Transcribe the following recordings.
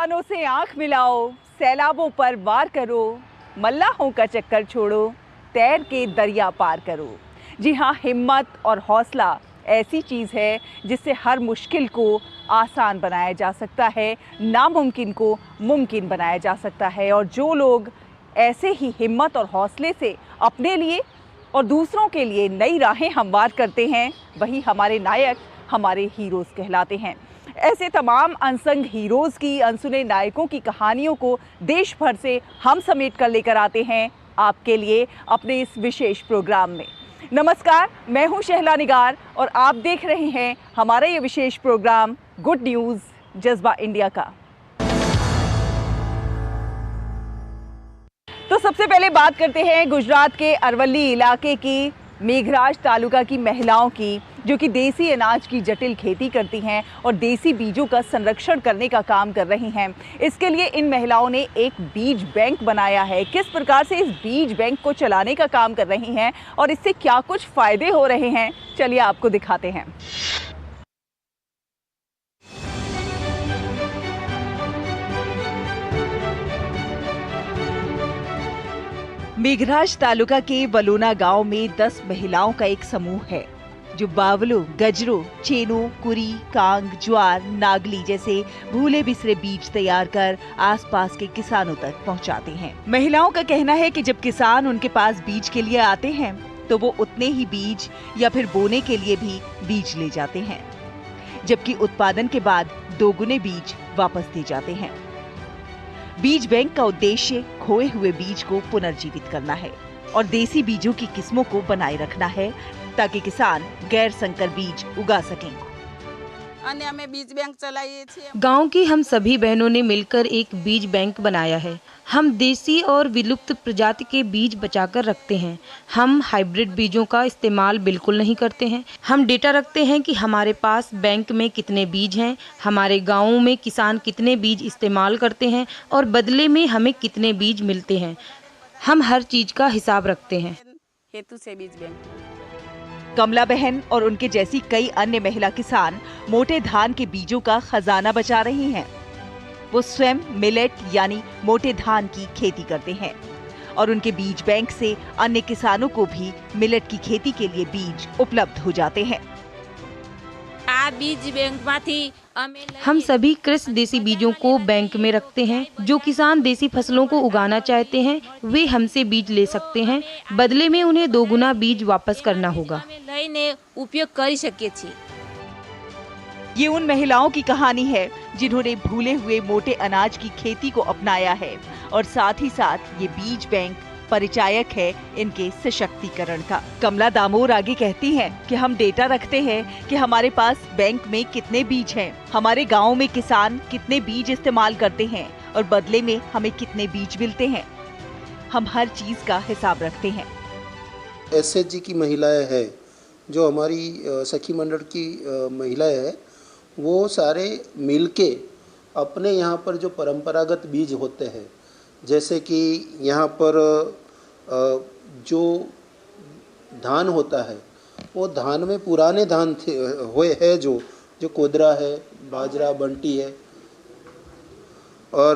तूफानों से आंख मिलाओ, सैलाबों पर वार करो, मल्लाहों का चक्कर छोड़ो, तैर के दरिया पार करो। जी हाँ, हिम्मत और हौसला ऐसी चीज़ है जिससे हर मुश्किल को आसान बनाया जा सकता है, नामुमकिन को मुमकिन बनाया जा सकता है। और जो लोग ऐसे ही हिम्मत और हौसले से अपने लिए और दूसरों के लिए नई राहें हमवार करते हैं, वही हमारे नायक, हमारे हीरोज़ कहलाते हैं। ऐसे तमाम अनसंग हीरोज़ की, अनसुने नायकों की कहानियों को देश भर से हम समेट कर लेकर आते हैं आपके लिए अपने इस विशेष प्रोग्राम में। नमस्कार, मैं हूं शहला निगार और आप देख रहे हैं हमारा ये विशेष प्रोग्राम गुड न्यूज़ जज्बा इंडिया का। तो सबसे पहले बात करते हैं गुजरात के अरवली इलाके की मेघराज तालुका की महिलाओं की, जो कि देसी अनाज की जटिल खेती करती हैं और देसी बीजों का संरक्षण करने का काम कर रही हैं। इसके लिए इन महिलाओं ने एक बीज बैंक बनाया है। किस प्रकार से इस बीज बैंक को चलाने का काम कर रही हैं और इससे क्या कुछ फायदे हो रहे हैं, चलिए आपको दिखाते हैं। मेघराज तालुका के बलोना गांव में 10 महिलाओं का एक समूह है जो बावलो, गजरो, चेनो, कुरी, कांग, ज्वार, नागली जैसे भूले बिसरे बीज तैयार कर आसपास के किसानों तक पहुंचाते हैं। महिलाओं का कहना है कि जब किसान उनके पास बीज के लिए आते हैं तो वो उतने ही बीज या फिर बोने के लिए भी बीज ले जाते हैं, जबकि उत्पादन के बाद 2 गुने बीज वापस दे जाते हैं। बीज बैंक का उद्देश्य खोए हुए बीज को पुनर्जीवित करना है और देसी बीजों की किस्मों को बनाए रखना है ताकि किसान गैर संकर बीज उगा सकें। गांव की हम सभी बहनों ने मिलकर एक बीज बैंक बनाया है। हम देसी और विलुप्त प्रजाति के बीज बचाकर रखते हैं। हम हाइब्रिड बीजों का इस्तेमाल बिल्कुल नहीं करते हैं। हम डेटा रखते हैं कि हमारे पास बैंक में कितने बीज हैं, हमारे गाँवों में किसान कितने बीज इस्तेमाल करते हैं और बदले में हमें कितने बीज मिलते हैं। हम हर चीज का हिसाब रखते हैं। हेतु से बीज बैंक। कमला बहन और उनके जैसी कई अन्य महिला किसान मोटे धान के बीजों का खजाना बचा रही हैं। वो स्वयं मिलेट यानी मोटे धान की खेती करते हैं और उनके बीज बैंक से अन्य किसानों को भी मिलेट की खेती के लिए बीज उपलब्ध हो जाते हैं। बीज बैंक हम सभी कृषि देसी बीजों को बैंक में रखते हैं। जो किसान देसी फसलों को उगाना चाहते हैं वे हमसे बीज ले सकते हैं, बदले में उन्हें 2 गुना बीज वापस करना होगा। उपयोग कर सके। ये उन महिलाओं की कहानी है जिन्होंने भूले हुए मोटे अनाज की खेती को अपनाया है और साथ ही साथ ये बीज बैंक परिचायक है इनके सशक्तिकरण का। कमला दामोर आगे कहती हैं कि हम डेटा रखते हैं कि हमारे पास बैंक में कितने बीज हैं, हमारे गांव में किसान कितने बीज इस्तेमाल करते हैं और बदले में हमें कितने बीज मिलते हैं। हम हर चीज का हिसाब रखते हैं। एसएचजी की महिलाएं हैं, जो हमारी सखी मंडल की महिलाएं हैं, वो सारे मिलके अपने यहाँ पर जो परंपरागत बीज होते हैं, जैसे कि यहाँ पर जो धान होता है वो धान में पुराने धान थे हुए है, जो कोदरा है, बाजरा, बंटी है और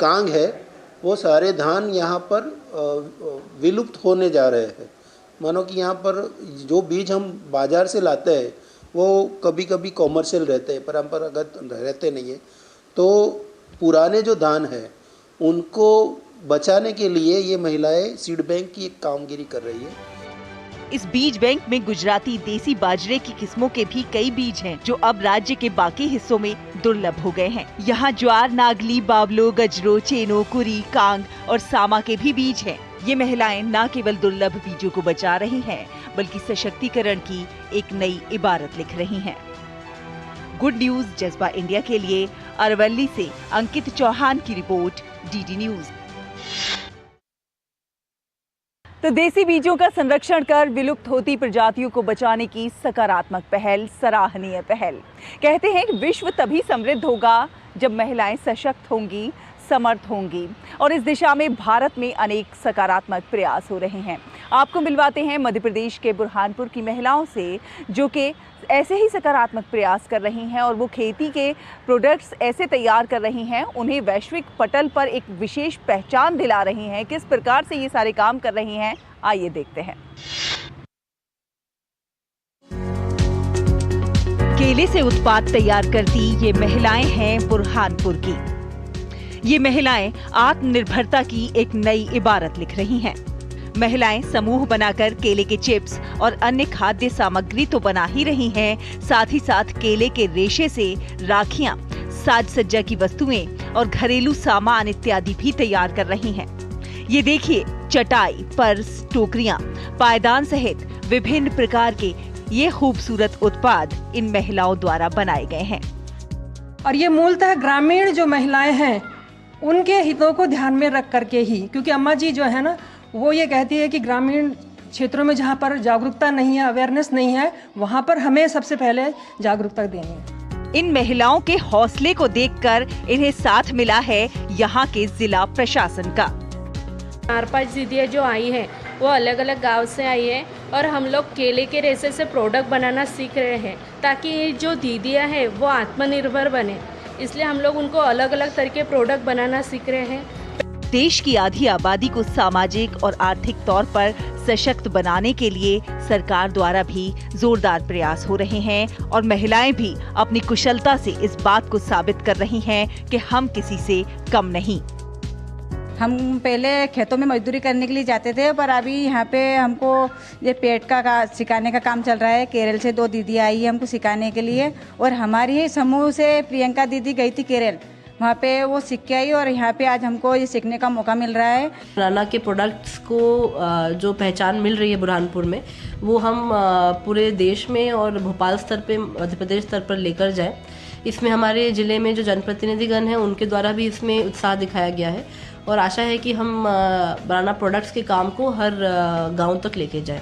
कांग है, वो सारे धान यहाँ पर विलुप्त होने जा रहे हैं। मानो कि यहाँ पर जो बीज हम बाज़ार से लाते हैं वो कभी कभी कॉमर्शियल रहते हैं, परंपरागत रहते नहीं है। तो पुराने जो धान है उनको बचाने के लिए ये महिलाएं सीड बैंक की एक कामगिरी कर रही है। इस बीज बैंक में गुजराती देसी बाजरे की किस्मों के भी कई बीज हैं जो अब राज्य के बाकी हिस्सों में दुर्लभ हो गए हैं। यहाँ ज्वार, नागली, बावलो, गजरो, चेनो, कुरी, कांग और सामा के भी बीज हैं। ये महिलाएं न केवल दुर्लभ बीजों को बचा रही हैं, बल्कि सशक्तिकरण की एक नई इबारत लिख रही हैं। गुड न्यूज जज्बा इंडिया के लिए अरवली से अंकित चौहान की रिपोर्ट, डीडी न्यूज। तो देसी बीजों का संरक्षण कर विलुप्त होती प्रजातियों को बचाने की सकारात्मक पहल, सराहनीय पहल। कहते हैं कि विश्व तभी समृद्ध होगा जब महिलाएं सशक्त होंगी, समर्थ होंगी और इस दिशा में भारत में अनेक सकारात्मक प्रयास हो रहे हैं। आपको मिलवाते हैं मध्य प्रदेश के बुरहानपुर की महिलाओं से, जो कि ऐसे ही सकारात्मक प्रयास कर रही हैं और वो खेती के प्रोडक्ट्स ऐसे तैयार कर रही हैं, उन्हें वैश्विक पटल पर एक विशेष पहचान दिला रही हैं। किस प्रकार से ये सारे काम कर रही हैं, आइए देखते हैं। केले से उत्पाद तैयार करती ये महिलाएं हैं बुरहानपुर की। ये महिलाएं आत्मनिर्भरता की एक नई इबारत लिख रही हैं। महिलाएं समूह बनाकर केले के चिप्स और अन्य खाद्य सामग्री तो बना ही रही हैं, साथ ही साथ केले के रेशे से राखियां, साज सज्जा की वस्तुएं और घरेलू सामान इत्यादि भी तैयार कर रही हैं। ये देखिए, चटाई, पर्स, टोकरियां, पायदान सहित विभिन्न प्रकार के ये खूबसूरत उत्पाद इन महिलाओं द्वारा बनाए गए हैं। और ये मूलतः ग्रामीण जो महिलाएं हैं उनके हितों को ध्यान में रख करके ही, क्योंकि अम्मा जी जो है ना, वो ये कहती है कि ग्रामीण क्षेत्रों में जहाँ पर जागरूकता नहीं है, अवेयरनेस नहीं है, वहाँ पर हमें सबसे पहले जागरूकता देनी है। इन महिलाओं के हौसले को देखकर इन्हें साथ मिला है यहाँ के जिला प्रशासन का। 4-5 दीदियाँ जो आई हैं वो अलग अलग गांव से आई हैं और हम लोग केले के रेशे से प्रोडक्ट बनाना सीख रहे हैं, ताकि जो दीदियाँ हैं वो आत्मनिर्भर बने। इसलिए हम लोग उनको अलग अलग तरह के प्रोडक्ट बनाना सीख रहे हैं। देश की आधी आबादी को सामाजिक और आर्थिक तौर पर सशक्त बनाने के लिए सरकार द्वारा भी जोरदार प्रयास हो रहे हैं और महिलाएं भी अपनी कुशलता से इस बात को साबित कर रही हैं कि हम किसी से कम नहीं। हम पहले खेतों में मजदूरी करने के लिए जाते थे, पर अभी यहाँ पे हमको ये पेट का सिखाने का काम चल रहा है। केरल से 2 दीदी आई है हमको सिखाने के लिए, और हमारी ही समूह से प्रियंका दीदी गई थी केरल, वहाँ पे वो सीख के आई और यहाँ पे आज हमको ये सीखने का मौका मिल रहा है। राना के प्रोडक्ट्स को जो पहचान मिल रही है बुरहानपुर में, वो हम पूरे देश में और भोपाल स्तर पे, मध्य प्रदेश स्तर पर लेकर जाएं। इसमें हमारे ज़िले में जो जनप्रतिनिधिगण हैं उनके द्वारा भी इसमें उत्साह दिखाया गया है और आशा है कि हम राना प्रोडक्ट्स के काम को हर गांव तक लेके जाएं।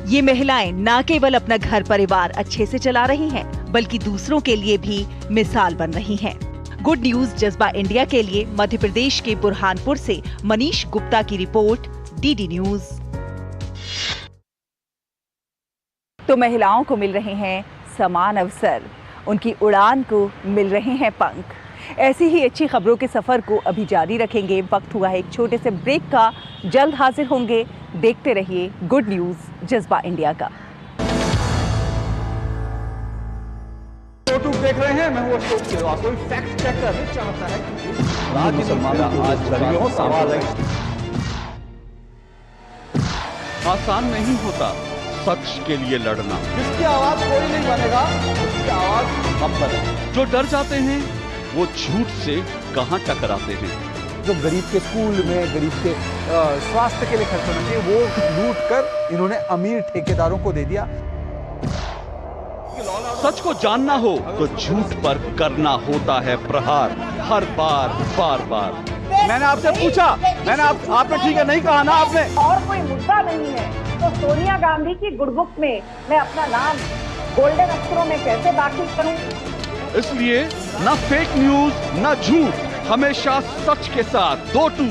ये महिलाएं न केवल अपना घर परिवार अच्छे से चला रही हैं, बल्कि दूसरों के लिए भी मिसाल बन रही हैं। गुड न्यूज जज्बा इंडिया के लिए मध्य प्रदेश के बुरहानपुर से मनीष गुप्ता की रिपोर्ट, डीडी न्यूज। तो महिलाओं को मिल रहे हैं समान अवसर, उनकी उड़ान को मिल रहे हैं पंख। ऐसी ही अच्छी खबरों के सफर को अभी जारी रखेंगे। वक्त हुआ है एक छोटे से ब्रेक का, जल्द हाजिर होंगे। देखते रहिए गुड न्यूज जज्बा इंडिया का। देख रहे हैं, मैं हूं अशोक श्रीवास्तव। कोई फैक्ट चेकर चाहता है कि सवाल है। आसान नहीं होता सच के लिए लड़ना। जिसकी आवाज कोई नहीं बनेगा, उसकी आवाज हम बने। जो डर जाते हैं वो झूठ से कहां टकराते हैं। जो गरीब के स्कूल में, गरीब के स्वास्थ्य के लिए खर्च होना चाहिए, वो लूट कर इन्होंने अमीर ठेकेदारों को दे दिया। सच को जानना हो तो झूठ पर करना होता है प्रहार, हर बार, बार बार। मैंने आपसे पूछा, आपने ठीक है नहीं कहा ना आपने। और कोई मुद्दा नहीं है तो सोनिया गांधी की गुड बुक में मैं अपना नाम गोल्डन अक्षरों में कैसे दाखिल करूं? इसलिए न फेक न्यूज न झूठ, हमेशा सच के साथ 2-2।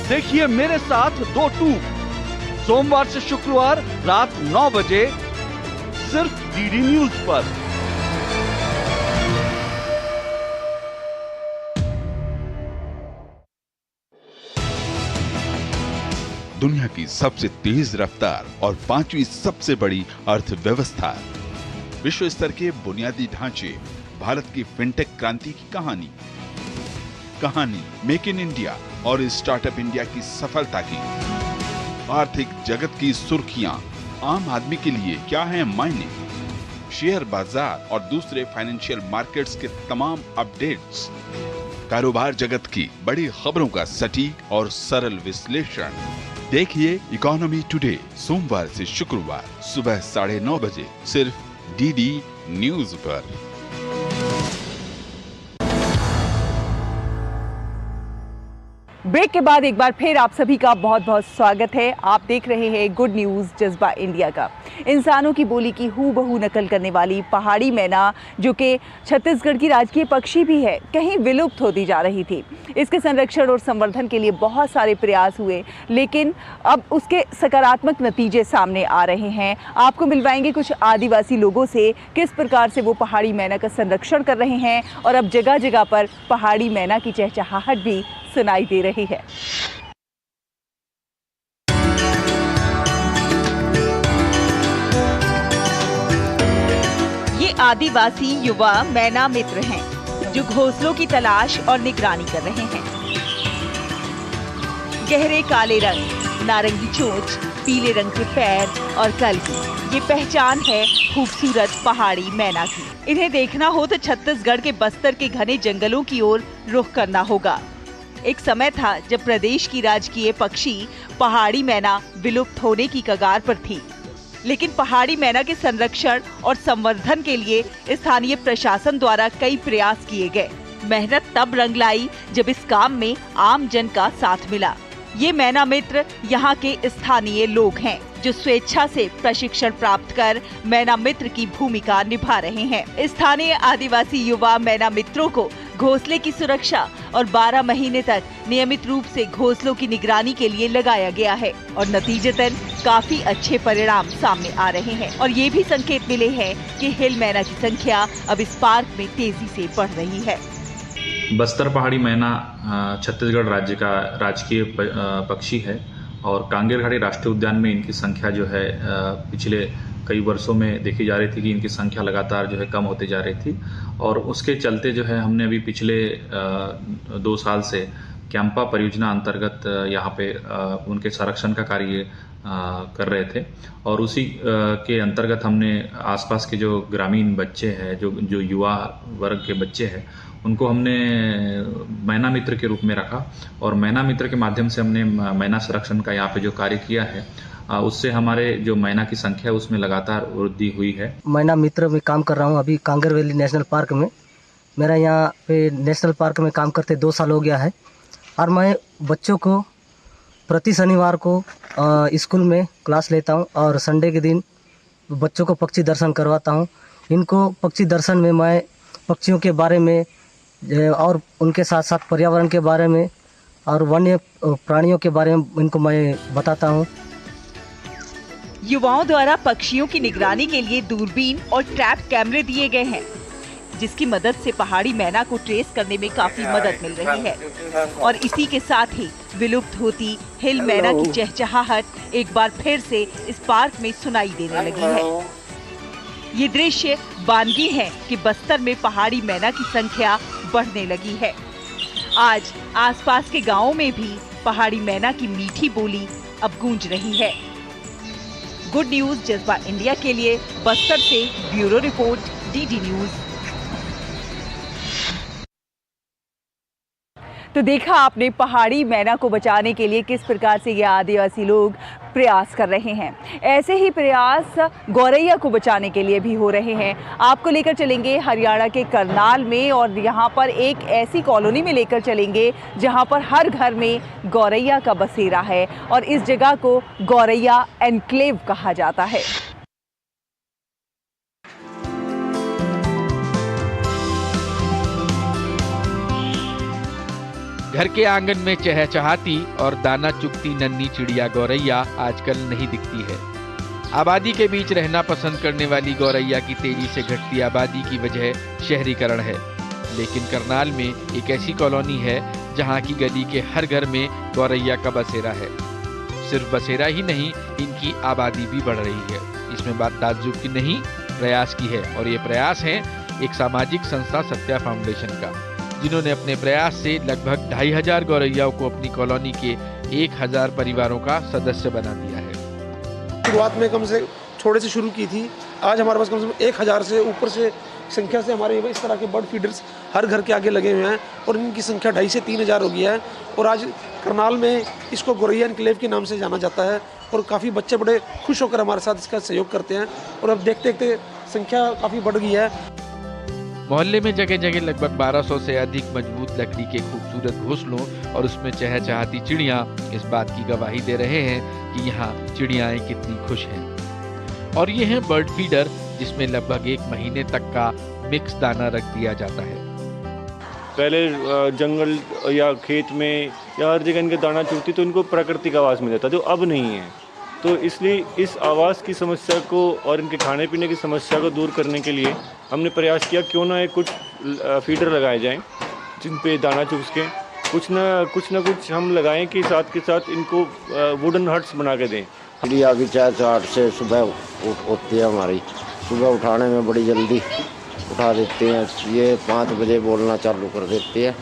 देखिए मेरे साथ 2-2, सोमवार से शुक्रवार रात 9 बजे सिर्फ डीडी न्यूज पर। दुनिया की सबसे तेज रफ्तार और 5वीं सबसे बड़ी अर्थव्यवस्था, विश्व स्तर के बुनियादी ढांचे, भारत की फिनटेक क्रांति की कहानी मेक इन इंडिया और स्टार्टअप इंडिया की सफलता की, आर्थिक जगत की सुर्खियां, आम आदमी के लिए क्या है मायने, शेयर बाजार और दूसरे फाइनेंशियल मार्केट्स के तमाम अपडेट्स, कारोबार जगत की बड़ी खबरों का सटीक और सरल विश्लेषण। देखिए इकोनॉमी टुडे सोमवार से शुक्रवार सुबह 9:30 बजे सिर्फ डीडी न्यूज पर। ब्रेक के बाद एक बार फिर आप सभी का बहुत बहुत स्वागत है। आप देख रहे हैं गुड न्यूज जज्बा इंडिया का। इंसानों की बोली की हूबहू नकल करने वाली पहाड़ी मैना, जो कि छत्तीसगढ़ की राजकीय पक्षी भी है, कहीं विलुप्त होती जा रही थी। इसके संरक्षण और संवर्धन के लिए बहुत सारे प्रयास हुए, लेकिन अब उसके सकारात्मक नतीजे सामने आ रहे हैं। आपको मिलवाएंगे कुछ आदिवासी लोगों से, किस प्रकार से वो पहाड़ी मैना का संरक्षण कर रहे हैं और अब जगह जगह पर पहाड़ी मैना की चहचहाहट भी सुनाई दे रही है। ये आदिवासी युवा मैना मित्र हैं जो घोंसलों की तलाश और निगरानी कर रहे हैं। गहरे काले रंग, नारंगी चोंच, पीले रंग के पैर और कलगी, ये पहचान है खूबसूरत पहाड़ी मैना की। इन्हें देखना हो तो छत्तीसगढ़ के बस्तर के घने जंगलों की ओर रुख करना होगा। एक समय था जब प्रदेश की राजकीय पक्षी पहाड़ी मैना विलुप्त होने की कगार पर थी, लेकिन पहाड़ी मैना के संरक्षण और संवर्धन के लिए स्थानीय प्रशासन द्वारा कई प्रयास किए गए। मेहनत तब रंग लाई जब इस काम में आम जन का साथ मिला। ये मैना मित्र यहाँ के स्थानीय लोग हैं जो स्वेच्छा से प्रशिक्षण प्राप्त कर मैना मित्र की भूमिका निभा रहे हैं। स्थानीय आदिवासी युवा मैना मित्रों को घोंसले की सुरक्षा और 12 महीने तक नियमित रूप से घोंसलों की निगरानी के लिए लगाया गया है और नतीजतन काफी अच्छे परिणाम सामने आ रहे हैं और ये भी संकेत मिले हैं कि हिल मैना की संख्या अब इस पार्क में तेजी से बढ़ रही है। बस्तर पहाड़ी मैना छत्तीसगढ़ राज्य का राजकीय पक्षी है और कांगेर घाटी राष्ट्रीय उद्यान में इनकी संख्या जो है पिछले कई वर्षों में देखी जा रही थी कि इनकी संख्या लगातार जो है कम होती जा रही थी और उसके चलते जो है हमने अभी पिछले 2 साल से कैंपा परियोजना अंतर्गत यहाँ पे उनके संरक्षण का कार्य कर रहे थे और उसी के अंतर्गत हमने आसपास के जो ग्रामीण बच्चे हैं, जो युवा वर्ग के बच्चे हैं, उनको हमने मैना मित्र के रूप में रखा और मैना मित्र के माध्यम से हमने मैना संरक्षण का यहाँ पे जो कार्य किया है उससे हमारे जो मैना की संख्या उसमें लगातार वृद्धि हुई है। मैना मित्र में काम कर रहा हूँ अभी कांगेर वैली नेशनल पार्क में। मेरा यहाँ पे नेशनल पार्क में काम करते 2 साल हो गया है और मैं बच्चों को प्रति शनिवार को स्कूल में क्लास लेता हूँ और संडे के दिन बच्चों को पक्षी दर्शन करवाता हूँ। इनको पक्षी दर्शन में मैं पक्षियों के बारे में और उनके साथ साथ पर्यावरण के बारे में और वन्य प्राणियों के बारे में इनको मैं बताता हूँ। युवाओं द्वारा पक्षियों की निगरानी के लिए दूरबीन और ट्रैप कैमरे दिए गए हैं, जिसकी मदद से पहाड़ी मैना को ट्रेस करने में काफी मदद मिल रही है और इसी के साथ ही विलुप्त होती हिल मैना की चहचहाहट एक बार फिर से इस पार्क में सुनाई देने लगी है। ये दृश्य बानगी है कि बस्तर में पहाड़ी मैना की संख्या बढ़ने लगी है। आज आसपास के गांवों में भी पहाड़ी मैना की मीठी बोली अब गूंज रही है। गुड न्यूज जज्बा इंडिया के लिए बस्तर से ब्यूरो रिपोर्ट, डीडी न्यूज। तो देखा आपने पहाड़ी मैना को बचाने के लिए किस प्रकार से ये आदिवासी लोग प्रयास कर रहे हैं। ऐसे ही प्रयास गौरैया को बचाने के लिए भी हो रहे हैं। आपको लेकर चलेंगे हरियाणा के करनाल में और यहाँ पर एक ऐसी कॉलोनी में लेकर चलेंगे जहाँ पर हर घर में गौरैया का बसेरा है और इस जगह को गौरैया एनक्लेव कहा जाता है। घर के आंगन में चहचहाती और दाना चुगती नन्ही चिड़िया गौरैया आजकल नहीं दिखती है। आबादी के बीच रहना पसंद करने वाली गौरैया की तेजी से घटती आबादी की वजह शहरीकरण है, लेकिन करनाल में एक ऐसी कॉलोनी है जहां की गली के हर घर में गौरैया का बसेरा है। सिर्फ बसेरा ही नहीं, इनकी आबादी भी बढ़ रही है। इसमें बात ताज्जुब की नहीं, प्रयास की है और ये प्रयास है एक सामाजिक संस्था सत्या फाउंडेशन का, जिन्होंने अपने प्रयास से लगभग 2500 गौरैयाओं को अपनी कॉलोनी के 1000 परिवारों का सदस्य बना दिया है। शुरुआत में कम से छोटे से शुरू की थी, आज हमारे पास कम से कम 1000 से ऊपर से संख्या से हमारे इस तरह के बर्ड फीडर्स हर घर के आगे लगे हुए हैं और इनकी संख्या 2500 से 3000 हो गई है और आज करनाल में इसको गौरैया एनक्लेव के नाम से जाना जाता है और काफ़ी बच्चे बड़े खुश होकर हमारे साथ इसका सहयोग करते हैं और अब देखते देखते संख्या काफ़ी बढ़ गई है। मोहल्ले में जगह जगह लगभग 1200 से अधिक मजबूत लकड़ी के खूबसूरत घोंसलों और उसमें चहचहाती चिड़ियां इस बात की गवाही दे रहे हैं कि यहाँ चिड़ियाएं कितनी खुश हैं। और ये है बर्ड फीडर, जिसमें लगभग 1 महीने तक का मिक्स दाना रख दिया जाता है। पहले जंगल या खेत में या हर जगह इनके दाना चुगती तो इनको प्राकृतिक आवास मिल जाता, जो अब नहीं है। तो इसलिए इस आवास की समस्या को और इनके खाने पीने की समस्या को दूर करने के लिए हमने प्रयास किया क्यों ना कुछ फीडर लगाए जाएं जिन पे दाना चुग सकें। कुछ ना कुछ हम लगाएं कि साथ के साथ इनको वुडन हट्स बना के दें। चिड़िया की चहचहाट से सुबह होती है हमारी, सुबह उठाने में बड़ी जल्दी उठा देते हैं। ये 5 बजे बोलना चालू कर देते हैं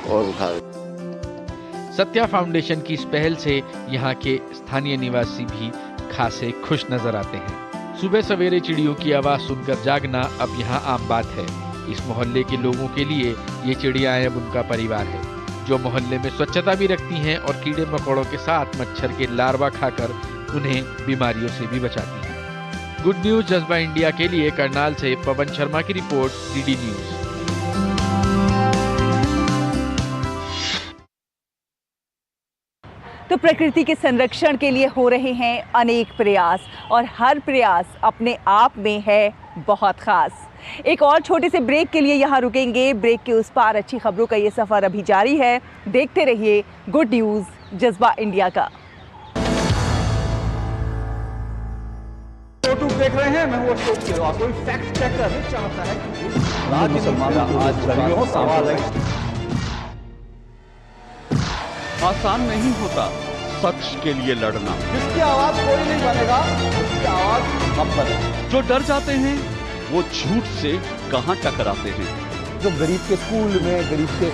और उठा देते हैं। सत्या फाउंडेशन की इस पहल से यहाँ के स्थानीय निवासी भी खासे खुश नजर आते हैं। सुबह सवेरे चिड़ियों की आवाज सुनकर जागना अब यहाँ आम बात है। इस मोहल्ले के लोगों के लिए ये चिड़ियाएं अब उनका परिवार है, जो मोहल्ले में स्वच्छता भी रखती हैं और कीड़े मकोड़ों के साथ मच्छर के लार्वा खाकर उन्हें बीमारियों से भी बचाती हैं। गुड न्यूज जज्बा इंडिया के लिए करनाल से पवन शर्मा की रिपोर्ट, डीडी न्यूज। तो प्रकृति के संरक्षण के लिए हो रहे हैं अनेक प्रयास और हर प्रयास अपने आप में है बहुत खास। एक और छोटे से ब्रेक के लिए यहाँ रुकेंगे। ब्रेक के उस पार अच्छी खबरों का ये सफर अभी जारी है। देखते रहिए गुड न्यूज जज्बा इंडिया का। यूट्यूब देख रहे हैं, मैं हूं अशोक सिलवा। कोई फैक्ट चेकर चाहता है कि राज्य मुसलमानों को आज लड़ियों सवाल है। आसान नहीं होता सच के लिए लड़ना। जिसकी आवाज कोई नहीं बनेगा, उसकी आवाज हम बने। जो डर जाते हैं वो झूठ से कहां टकराते हैं। जो गरीब के स्कूल में, गरीब के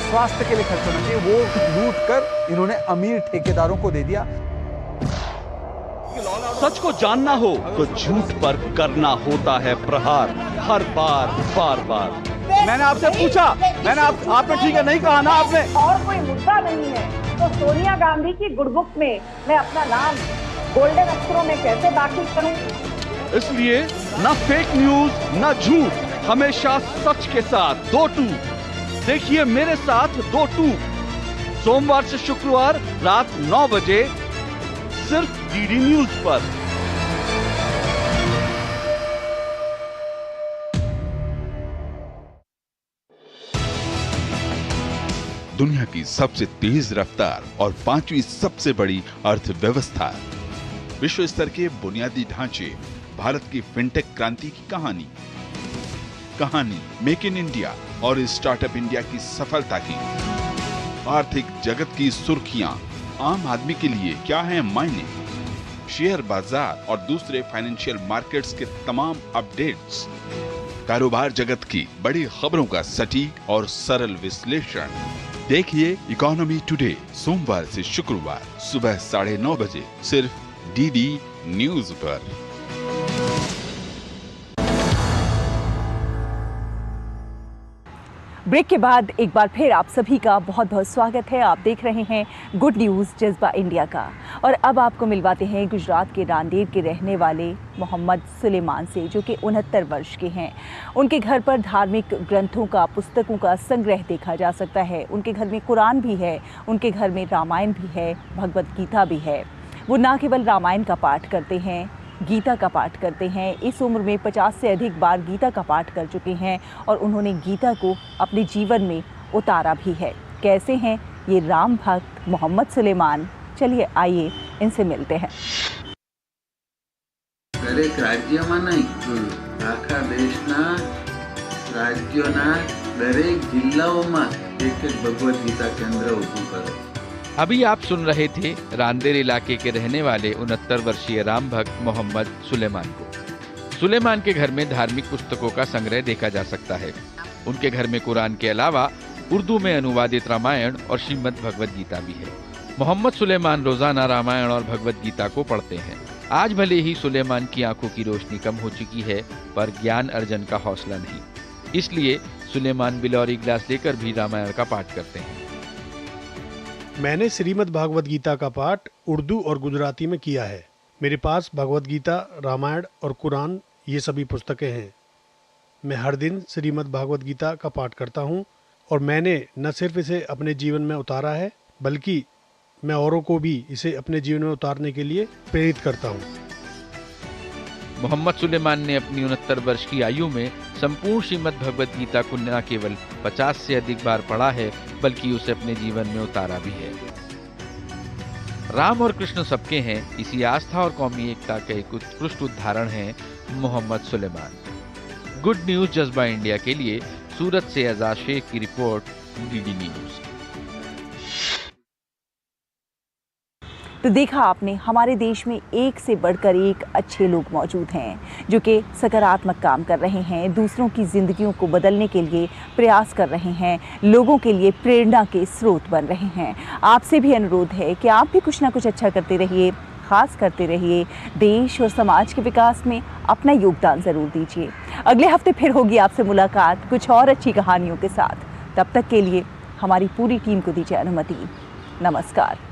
स्वास्थ्य के लिए खर्च होना चाहिए, वो लूट कर इन्होंने अमीर ठेकेदारों को दे दिया। सच को जानना हो तो झूठ पर करना होता है प्रहार, हर बार बार बार। मैंने आपसे पूछा, आपने ठीक है नहीं कहा ना आपने। और कोई मुद्दा नहीं है तो सोनिया गांधी की गुडबुक में मैं अपना नाम गोल्डन अक्षरों में कैसे दाखिल करूं? इसलिए न फेक न्यूज न झूठ, हमेशा सच के साथ 2-2। देखिए मेरे साथ 2-2 सोमवार से शुक्रवार रात 9 बजे सिर्फ डीडी न्यूज पर। दुनिया की सबसे तेज रफ्तार और 5वीं सबसे बड़ी अर्थव्यवस्था, विश्व स्तर के बुनियादी ढांचे, भारत की फिनटेक क्रांति की कहानी मेक इन इंडिया और स्टार्टअप इंडिया की सफलता की, आर्थिक जगत की सुर्खियां, आम आदमी के लिए क्या है मायने, शेयर बाजार और दूसरे फाइनेंशियल मार्केट्स के तमाम अपडेट्स, कारोबार जगत की बड़ी खबरों का सटीक और सरल विश्लेषण। देखिए इकोनॉमी टुडे सोमवार से शुक्रवार सुबह 9:30 बजे सिर्फ डीडी न्यूज पर। ब्रेक के बाद एक बार फिर आप सभी का बहुत बहुत स्वागत है। आप देख रहे हैं गुड न्यूज़ जज्बा इंडिया का और अब आपको मिलवाते हैं गुजरात के नांदेड़ के रहने वाले मोहम्मद सुलेमान से, जो कि 69 वर्ष के हैं। उनके घर पर धार्मिक ग्रंथों का, पुस्तकों का संग्रह देखा जा सकता है। उनके घर में कुरान भी है, उनके घर में रामायण भी है, भगवत गीता भी है। वो न केवल रामायण का पाठ करते हैं, गीता का पाठ करते हैं। इस उम्र में 50 से अधिक बार गीता का पाठ कर चुके हैं और उन्होंने गीता को अपने जीवन में उतारा भी है। कैसे हैं ये राम भक्त मोहम्मद सुलेमान? चलिए आइए इनसे मिलते हैं। દરેક રાજ્યમાં નહીં, આખા દેશના રાજ્યોના દરેક જિલ્લાઓમાં એક ભગવદ ગીતા કેન્દ્ર ઊભું કરો। अभी आप सुन रहे थे रांदेर इलाके के रहने वाले 69 वर्षीय राम भक्त मोहम्मद सुलेमान को। सुलेमान के घर में धार्मिक पुस्तकों का संग्रह देखा जा सकता है। उनके घर में कुरान के अलावा उर्दू में अनुवादित रामायण और श्रीमद् भगवद गीता भी है। मोहम्मद सुलेमान रोजाना रामायण और भगवद गीता को पढ़ते हैं। आज भले ही सुलेमान की आंखों की रोशनी कम हो चुकी है, पर ज्ञान अर्जन का हौसला नहीं। इसलिए सुलेमान बिलौरी ग्लास लेकर भी रामायण का पाठ करते हैं। मैंने श्रीमद् भागवत गीता का पाठ उर्दू और गुजराती में किया है। मेरे पास भगवत गीता, रामायण और कुरान ये सभी पुस्तकें हैं। मैं हर दिन श्रीमद् भागवत गीता का पाठ करता हूँ और मैंने न सिर्फ इसे अपने जीवन में उतारा है, बल्कि मैं औरों को भी इसे अपने जीवन में उतारने के लिए प्रेरित करता हूँ। मोहम्मद सुलेमान ने अपनी 69 वर्ष की आयु में संपूर्ण श्रीमद् भगवत गीता को न केवल 50 से अधिक बार पढ़ा है, बल्कि उसे अपने जीवन में उतारा भी है। राम और कृष्ण सबके हैं, इसी आस्था और कौमी एकता का एक उत्कृष्ट उदाहरण है मोहम्मद सुलेमान। गुड न्यूज जज्बा इंडिया के लिए सूरत से एजाज शेख की रिपोर्ट, डीडी न्यूज। तो देखा आपने, हमारे देश में एक से बढ़कर एक अच्छे लोग मौजूद हैं जो कि सकारात्मक काम कर रहे हैं, दूसरों की ज़िंदगियों को बदलने के लिए प्रयास कर रहे हैं, लोगों के लिए प्रेरणा के स्रोत बन रहे हैं। आपसे भी अनुरोध है कि आप भी कुछ ना कुछ अच्छा करते रहिए, खास करते रहिए, देश और समाज के विकास में अपना योगदान ज़रूर दीजिए। अगले हफ्ते फिर होगी आपसे मुलाकात कुछ और अच्छी कहानियों के साथ। तब तक के लिए हमारी पूरी टीम को दीजिए अनुमति। नमस्कार।